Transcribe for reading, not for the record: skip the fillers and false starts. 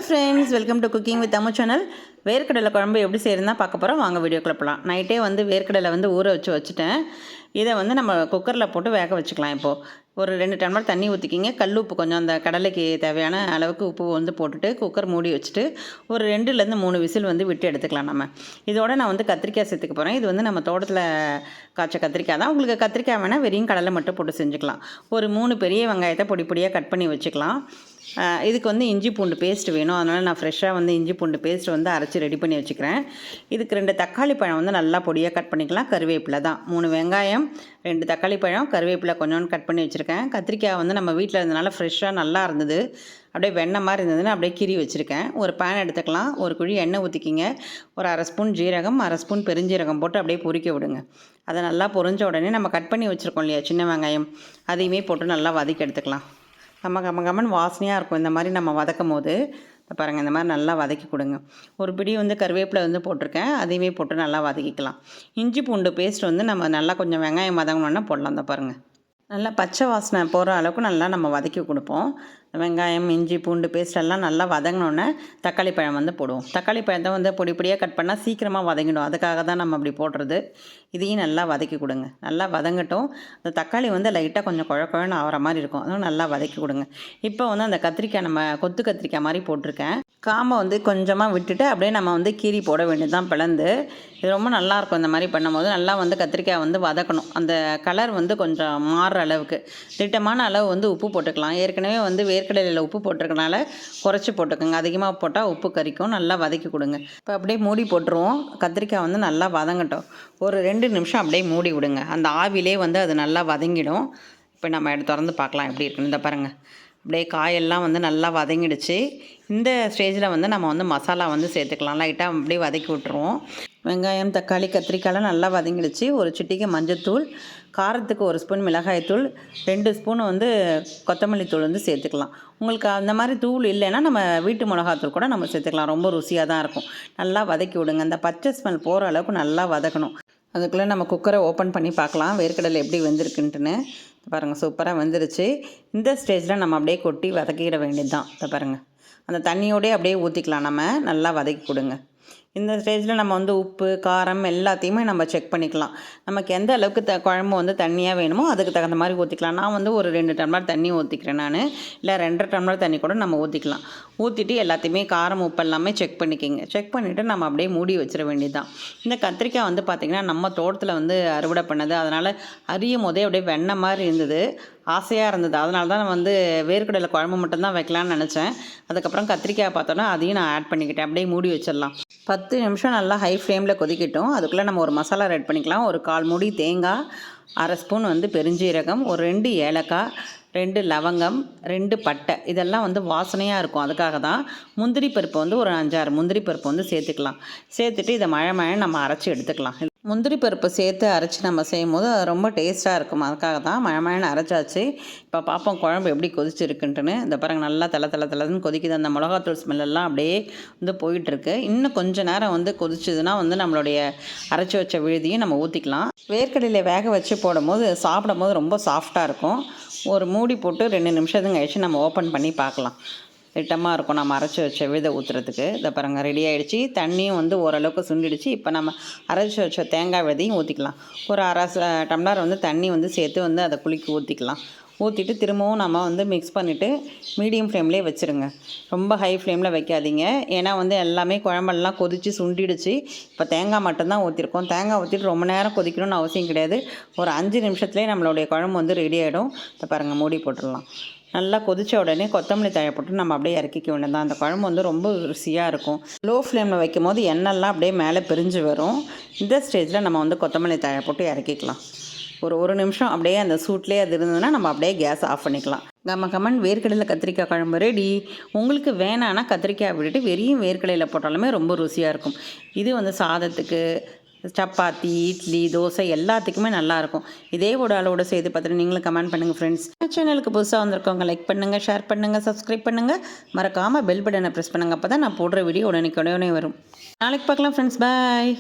Friends, welcome to cooking with Ammu channel. வேர்க்கடலை குழம்பு எப்படி செய்யறதுனா பார்க்க போகிறோம். வாங்க வீடியோக்குள்ள போகலாம். நைட்டே வேர்க்கடலை ஊற வச்சுட்டேன். இதை நம்ம குக்கரில் போட்டு வேக வச்சுக்கலாம். இப்போது ஒரு 2 டம்ளர் தண்ணி ஊற்றிக்கிங்க. கல் உப்பு கொஞ்சம் அந்த கடலைக்கு தேவையான அளவுக்கு உப்பு போட்டுட்டு குக்கர் மூடி வச்சுட்டு ஒரு 2லேருந்து 3 விசில் விட்டு எடுத்துக்கலாம். நம்ம இதோட நான் கத்திரிக்காய் சேர்த்துக்க போகிறேன். இது நம்ம தோட்டத்தில் காய்ச்ச கத்திரிக்காய் தான். உங்களுக்கு கத்திரிக்காய் வேணால் வெறும் கடலை மட்டும் போட்டு செஞ்சுக்கலாம். ஒரு 3 பெரிய வெங்காயத்தை பொடி பொடியாக கட் பண்ணி வச்சுக்கலாம். இதுக்கு இஞ்சி பூண்டு பேஸ்ட் வேணும். அதனால் நான் ஃப்ரெஷ்ஷாக இஞ்சி பூண்டு பேஸ்ட் அரைச்சி ரெடி பண்ணி வச்சுக்கிறேன். இதுக்கு 2 தக்காளி பழம் நல்லா பொடியாக கட் பண்ணிக்கலாம். கருவேப்பிலை தான் 3 வெங்காயம், 2 தக்காளி பழம், கருவேப்பிலை கொஞ்சோண்டு கட் பண்ணி வச்சுருக்கேன். கத்திரிக்காய் நம்ம வீட்டில் இருந்தனால ஃப்ரெஷ்ஷாக நல்லா இருந்தது. அப்படியே வெண்ணெய் மாதிரி இருந்ததுன்னு அப்படியே கீறி வச்சுருக்கேன். ஒரு பேன் எடுத்துக்கலாம். ஒரு குழி எண்ணெய் ஊற்றிக்கிங்க. ஒரு அரை ஸ்பூன் ஜீரகம், அரை ஸ்பூன் பெருஞ்சீரகம் போட்டு அப்படியே பொரிக்க விடுங்க. அதை நல்லா பொரிஞ்ச உடனே நம்ம கட் பண்ணி வச்சுருக்கோம் இல்லையா சின்ன வெங்காயம், அதையுமே போட்டு நல்லா வதக்கி எடுத்துக்கலாம். கம்மன் வாசனையாக இருக்கும். இந்த மாதிரி நம்ம வதக்கும் போது பாருங்கள், இந்த மாதிரி நல்லா வதக்கி கொடுங்க. ஒரு பிடி கருவேப்பிலை போட்டிருக்கேன். அதையுமே போட்டு நல்லா வதக்கிக்கலாம். இஞ்சி பூண்டு பேஸ்ட் நம்ம நல்லா கொஞ்சம் வெங்காயம் வதங்கணுன்னா போடலாம். தான் பாருங்கள், நல்லா பச்சை வாசனை போகிற அளவுக்கு நல்லா நம்ம வதக்கி கொடுப்போம். வெங்காயம், இஞ்சி பூண்டு பேஸ்ட் எல்லாம் நல்லா வதங்கினோன்னே தக்காளி பழம் போடுவோம். தக்காளி பழத்தை பொடி பொடியாக கட் பண்ணால் சீக்கிரமாக வதங்கிடும். அதுக்காக தான் நம்ம அப்படி போடுறது. இதையும் நல்லா வதக்கி கொடுங்க. நல்லா வதங்கட்டும். அந்த தக்காளி லைட்டாக கொஞ்சம் குழன்னு ஆகிற மாதிரி இருக்கும். அதுவும் நல்லா வதக்கி கொடுங்க. இப்போ அந்த கத்திரிக்காய் நம்ம கொத்து கத்திரிக்காய் மாதிரி போட்டிருக்கேன். காம்பை கொஞ்சமாக விட்டுட்டு அப்படியே நம்ம கீரி போட வேண்டியது தான் பிளந்து. இது ரொம்ப நல்லாயிருக்கும். இந்த மாதிரி பண்ணும்போது நல்லா கத்திரிக்காய் வதக்கணும். அந்த கலர் கொஞ்சம் மாறுற அளவுக்கு திட்டமான அளவு உப்பு போட்டுக்கலாம். ஏற்கனவே வேர்க்கடலையில் உப்பு போட்டிருக்கனால குறைச்சி போட்டுக்கோங்க. அதிகமாக போட்டால் உப்பு கறிக்கும். நல்லா வதக்கி கொடுங்க. இப்போ அப்படியே மூடி போட்டுருவோம். கத்திரிக்காய் நல்லா வதங்கட்டும். ஒரு 2 நிமிஷம் அப்படியே மூடி விடுங்க. அந்த ஆவிலே அது நல்லா வதங்கிடும். இப்போ நம்ம திறந்து பார்க்கலாம் எப்படி இருக்குன்னு. இந்த பாருங்கள், அப்படியே காயெல்லாம் நல்லா வதங்கிடுச்சு. இந்த ஸ்டேஜில் நம்ம மசாலா சேர்த்துக்கலாம். லைட்டாக அப்படியே வதக்கி விட்டுருவோம். வெங்காயம், தக்காளி, கத்திரிக்காயெலாம் நல்லா வதங்கிடுச்சு. ஒரு சிட்டிகை மஞ்சத்தூள், காரத்துக்கு 1 ஸ்பூன் மிளகாய்த்தூள், 2 ஸ்பூன் கொத்தமல்லி தூள் சேர்த்துக்கலாம். உங்களுக்கு அந்த மாதிரி தூள் இல்லைன்னா நம்ம வீட்டு மிளகாத்தூள் கூட நம்ம சேர்த்துக்கலாம். ரொம்ப ருசியாக தான் இருக்கும். நல்லா வதக்கி விடுங்க. அந்த பச்சை ஸ்மெல் போகிற அளவுக்கு நல்லா வதக்கணும். அதுக்குள்ளே நம்ம குக்கரை ஓப்பன் பண்ணி பார்க்கலாம் வேர்க்கடலை எப்படி வெந்திருக்குன்ட்டுன்னு. பாருங்கள், சூப்பராக வெந்துருச்சு. இந்த ஸ்டேஜில் நம்ம அப்படியே கொட்டி வதக்கிட வேண்டியது தான். இதை பாருங்கள், அந்த தண்ணியோடய அப்படியே ஊற்றிக்கலாம். நம்ம நல்லா வதக்கி கொடுங்க. இந்த ஸ்டேஜில் நம்ம உப்பு, காரம் எல்லாத்தையுமே நம்ம செக் பண்ணிக்கலாம். நமக்கு எந்த அளவுக்கு குழம்பு தண்ணியாக வேணுமோ அதுக்கு தகுந்த மாதிரி ஊற்றிக்கலாம். நான் ஒரு 2 டம்ளர் தண்ணி ஊற்றிக்கிறேன். நான் இல்லை 2.5 டம்ளர் தண்ணி கூட நம்ம ஊற்றிக்கலாம். ஊற்றிட்டு எல்லாத்தையுமே காரம், உப்பு எல்லாமே செக் பண்ணிக்கிங்க. செக் பண்ணிவிட்டு நம்ம அப்படியே மூடி வச்சிட வேண்டியது தான். இந்த கத்திரிக்காய் பார்த்திங்கன்னா நம்ம தோட்டத்தில் அறுவடை பண்ணது. அதனால் அரியும் போதே அப்படியே வெண்ணெய் மாதிரி இருந்தது. ஆசையாக இருந்தது. அதனால தான் நான் வேர்க்கடலை குழம்பு மட்டும்தான் வைக்கலான்னு நினச்சேன். அதுக்கப்புறம் கத்திரிக்காய் பார்த்தோன்னா அதையும் நான் ஆட் பண்ணிக்கிட்டேன். அப்படியே மூடி வச்சிடலாம். 10 நிமிஷம் நல்லா ஹை ஃப்ளேமில் கொதிக்கட்டும். அதுக்குள்ளே நம்ம ஒரு மசாலா ரெடி பண்ணிக்கலாம். ஒரு 1/4 மூடி தேங்காய், அரை ஸ்பூன் பெருஞ்சீரகம், ஒரு 2 ஏலக்காய், 2 லவங்கம், 2 பட்டை, இதெல்லாம் வாசனையாக இருக்கும். அதுக்காக தான் முந்திரி பருப்பு ஒரு 5-6 முந்திரி பருப்பு சேர்த்துக்கலாம். சேர்த்துட்டு இதை மழை நம்ம அரைச்சி எடுத்துக்கலாம். முந்திரி பருப்பு சேர்த்து அரைச்சி நம்ம செய்யும் போது அது ரொம்ப டேஸ்ட்டாக இருக்கும். அதுக்காக தான் மழை அரைச்சாச்சு. இப்போ பார்ப்போம் குழம்பு எப்படி கொதிச்சிருக்குன்ட்டுன்னு. இந்த பாருங்கள், நல்லா தலை கொதிக்குது. அந்த மிளகாத்தூள் ஸ்மெல்லாம் அப்படியே போயிட்டுருக்கு. இன்னும் கொஞ்சம் நேரம் கொதிச்சதுன்னா நம்மளுடைய அரைச்சி வச்ச விழுதியும் நம்ம ஊற்றிக்கலாம். வேர்க்கடலையை வேக வச்சு போடும்போது சாப்பிடும் போது ரொம்ப சாஃப்டாக இருக்கும். ஒரு மூடி போட்டு 2 நிமிஷத்துக்கு கழிச்சு நம்ம ஓப்பன் பண்ணி பார்க்கலாம். திட்டமாக இருக்கும் நம்ம அரைச்சி வச்ச விதை ஊற்றுறதுக்கு. இதை பாருங்கள், ரெடி ஆகிடுச்சு. தண்ணியும் ஓரளவுக்கு சுண்டிடுச்சு. இப்போ நம்ம அரைச்சி வச்ச தேங்காய் விதையும் ஊற்றிக்கலாம். ஒரு அரை டம்ளர் தண்ணி சேர்த்து அதை குலுக்கி ஊற்றிக்கலாம். ஊற்றிட்டு திரும்பவும் நம்ம மிக்ஸ் பண்ணிவிட்டு மீடியம் ஃப்ளேம்லேயே வச்சுருங்க. ரொம்ப ஹை ஃப்ளேமில் வைக்காதீங்க. ஏன்னா எல்லாமே குழம்பெல்லாம் கொதித்து சுண்டிடுச்சு. இப்போ தேங்காய் மட்டும்தான் ஊற்றிருக்கோம். தேங்காய் ஊற்றிட்டு ரொம்ப நேரம் கொதிக்கணும்னு அவசியம் கிடையாது. ஒரு 5 நிமிஷத்துலேயே நம்மளுடைய குழம்பு ரெடி ஆகிடும். இப்போ பாருங்கள், மூடி போட்டுடலாம். நல்லா கொதித்த உடனே கொத்தமல்லி தழை போட்டு நம்ம அப்படியே இறக்கிக்க வேண்டியது தான். அந்த குழம்பு ரொம்ப ருசியாக இருக்கும். லோ ஃப்ளேமில் வைக்கும் போது எண்ணெய்லாம் அப்படியே மேலே பிரிஞ்சு வரும். இந்த ஸ்டேஜில் நம்ம கொத்தமல்லி தழை போட்டு இறக்கிக்கலாம். ஒரு நிமிஷம் அப்படியே அந்த சூட்லேயே அது இருந்ததுன்னா நம்ம அப்படியே கேஸ் ஆஃப் பண்ணிக்கலாம். கம்மன் வேர்க்கடலை கத்திரிக்காய் குழம்பு ரெடி. உங்களுக்கு வேணான்னா கத்திரிக்காய் விட்டுட்டு வெறியும் வேர்க்கடலையில் போட்டாலுமே ரொம்ப ருசியாக இருக்கும். இது சாதத்துக்கு, சப்பாத்தி, இட்லி, தோசை எல்லாத்துக்குமே நல்லாயிருக்கும். இதே ஒரு அளவோட செய்து பார்த்துட்டு நீங்களும் கமெண்ட் பண்ணுங்கள் ஃப்ரெண்ட்ஸ். சேனலுக்கு புதுசாக வந்திருக்கவங்க லைக் பண்ணுங்கள், ஷேர் பண்ணுங்கள், சப்ஸ்கிரைப் பண்ணுங்கள். மறக்காமல் பெல் பட்டனை ப்ரெஸ் பண்ணுங்கள். அப்போ தான் நான் போடுற வீடியோ உடனே வரும். நாளைக்கு பார்க்கலாம் ஃப்ரெண்ட்ஸ். பாய்.